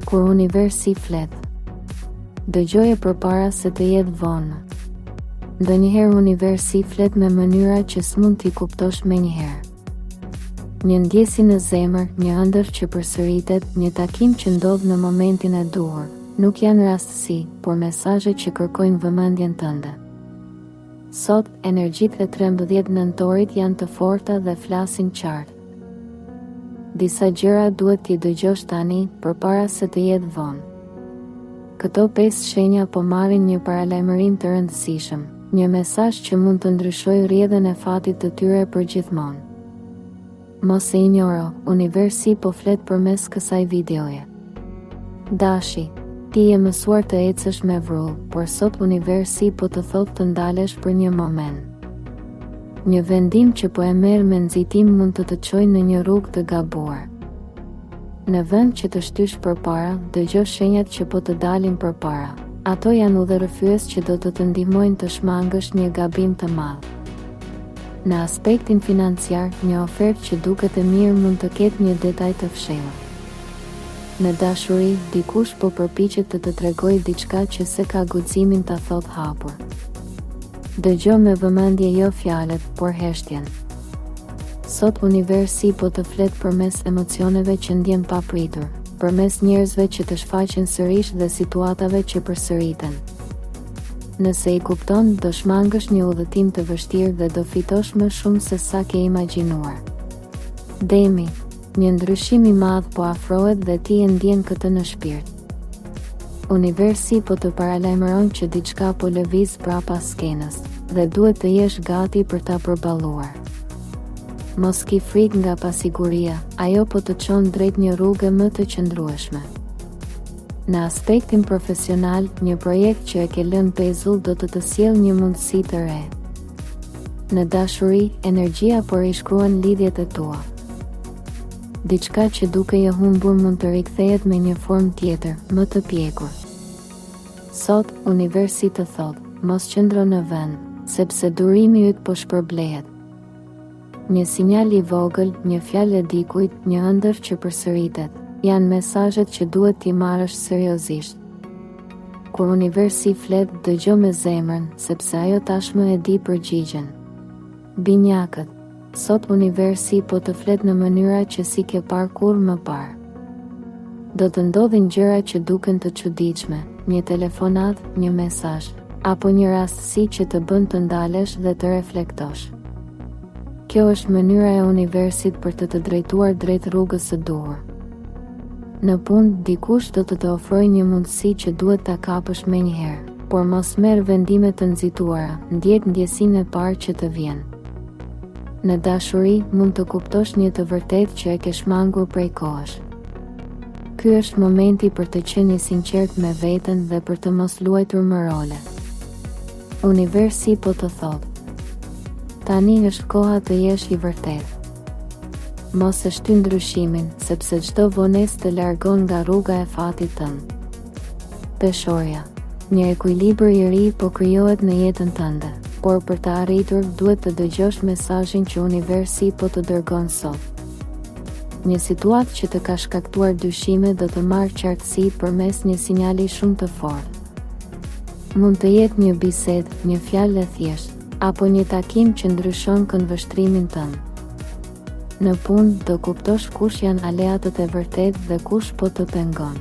Kur universi flet, dëgjoje përpara se të jetë vonë. Ndonjëherë universi flet me mënyra që s'mund t'i kuptosh menjëherë. Një ndjesi në zemër, një ëndër që përsëritet, një takim që ndodh në momentin e duhur, nuk janë rastësi, por mesazhe që kërkojnë vëmendjen tënde. Sot, energjitë e 13 nëntorit janë të forta dhe flasin qartë. Disa gjëra duhet t'i dëgjosh tani, përpara se të jetë vonë. Këto 5 shenja po marrin një paralajmërim të rëndësishëm, një mesazh që mund të ndryshojë rrjedhën e fatit të tyre përgjithmonë. Mos e injoro, universi po flet përmes kësaj videoje. Dashi, ti je mësuar të ecësh me vrull, por sot universi po të thotë të ndalesh për një moment. Një vendim që po e merr me nxitim mund të të çojë në një rrugë të gabuar. Në vend që të shtysh përpara, dëgjo shenjat që po të dalin përpara. Ato janë udhërrëfyes që do të të ndihmojnë të shmangësh një gabim të madh. Në aspektin financiar, një ofertë që duket e mirë mund të ketë një detaj të fshehur. Në dashuri, dikush po përpiqet të të tregojë diçka që se ka guximin ta thotë hapur. Dëgjo me vëmendje jo fjalët, por heshtjen. Sot universi po të flet përmes emocioneve që ndjen papritur, përmes njerëzve që të shfaqen sërish dhe situatave që përsëriten. Nëse i kupton, do shmangësh një udhëtim të vështirë dhe do fitosh më shumë se sa ke imagjinuar. Demi, një ndryshim i madh po afrohet dhe ti e ndjen këtë në shpirt. Universi po të paralajmëron që diçka po lëviz prapa skenës dhe duhet të jesh gati për ta përballuar. Mos ki frikë nga pasiguria, ajo po të çon drejt një rruge më të qëndrueshme. Në aspektin profesional, një projekt që e ke lënë pezull do të sjellë një mundësi të re. Në dashuri, energjia po rishkruan lidhjet e tua. Diçka që duke e humbur mund të rikthehet me një formë tjetër, më të pjekur. Sot, universi të thotë, mos qëndro në vend, sepse durimi yt po shpërblehet. Një sinjal i vogël, një fjalë e dikujt, një ëndër që përsëritet, janë mesazhet që duhet t'i marrësh seriozisht. Kur universi flet, dëgjo me zemrën, sepse ajo tashmë e di përgjigjen. Binjakët, sot universi po të flet në mënyra që si ke parë kurrë më parë. Do të ndodhin gjëra që duken të çuditshme, një telefonat, një mesazh, apo një rastësi që të bën të ndalesh dhe të reflektosh. Kjo është mënyra e universit për të drejtuar drejt rrugës së duhur. Në punë, dikush do të ofrojë një mundësi që duhet ta kapësh menjëherë, por mos merr vendime të nxituara, ndjek ndjesinë e parë që të vjen. Në dashuri, mund të kuptosh një të vërtetë që e ke shmangur prej kohësh. Ky është momenti për të qenë i sinqert me veten dhe për të mos luajtur me role. Universi po të thotë, tani është koha të jesh i vërtetë. Mos e shty ndryshimin, sepse çdo vonesë të largon nga rruga e fatit tënd. Peshorja, një ekuilibër i ri po krijohet në jetën tënde, por për të arritur duhet të dëgjosh mesazhin që universi po të dërgon sot. Një situatë që të ka shkaktuar dyshime do të marrë qartësi përmes një sinjali shumë të fortë. Mund të jetë një bisedë, një fjalë e thjeshtë, apo një takim që ndryshon këndvështrimin tënd. Në punë, do kuptosh kush janë aleatët e vërtetë dhe kush po të pengon.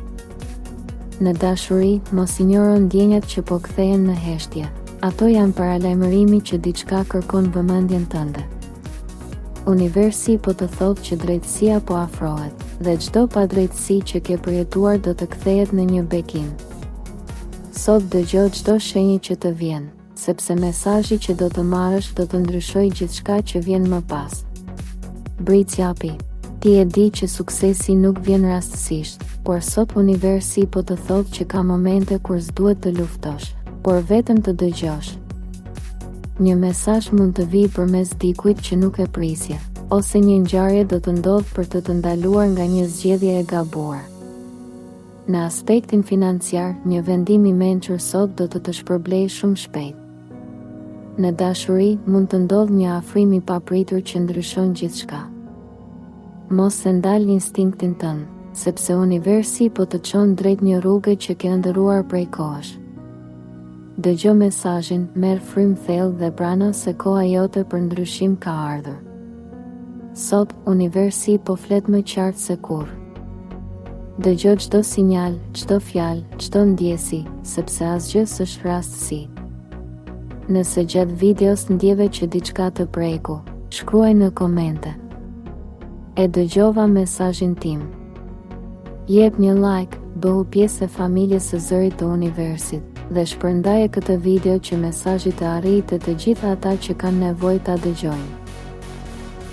Në dashuri, mos injoro ndjenjat që po kthehen në heshtje. Ato janë paralajmërimi që diçka kërkon vëmendjen tënde. Universi po të thotë që drejtësia po afrohet, dhe çdo padrejtësi që ke përjetuar do të kthehet në një bekim. Sot dëgjo çdo shenjë që të vjen, sepse mesazhi që do të marrësh do të ndryshojë gjithçka që vjen më pas. Britsjapi, ti e di që suksesi nuk vjen rastësisht, por sot universi po të thotë që ka momente kur s'duhet të luftosh, por vetëm të dëgjosh. Një mesazh mund të vijë përmes dikujt që nuk e prisje, ose një ngjarje do të ndodhë për të ndaluar nga një zgjedhje e gabuar. Në aspektin financiar, një vendim i mençur sot do të shpërblejë shumë shpejt. Në dashuri, mund të ndodhë një afrim i papritur që ndryshon gjithçka. Mos e ndal instinktin tënd, sepse universi po të çon drejt një rruge që ke ndëruar prej kohësh. Dëgjo mesazhin, merr frymë thellë dhe prano se koha jote për ndryshim ka ardhur. Sot, universi po flet më qartë se kurrë. Dëgjo çdo sinjal, çdo fjalë, çdo ndjesi, sepse asgjë s'është rastësi. Nëse gjatë videos ndjeve që diçka të preku, shkruaj në komente. E dëgjova mesazhin tim. Jep një like, bëhu pjesë e familjes së Zërit të Universit dhe shpërndaje këtë video që mesazhi të arrijë të gjitha ata që kanë nevojë ta dëgjojnë.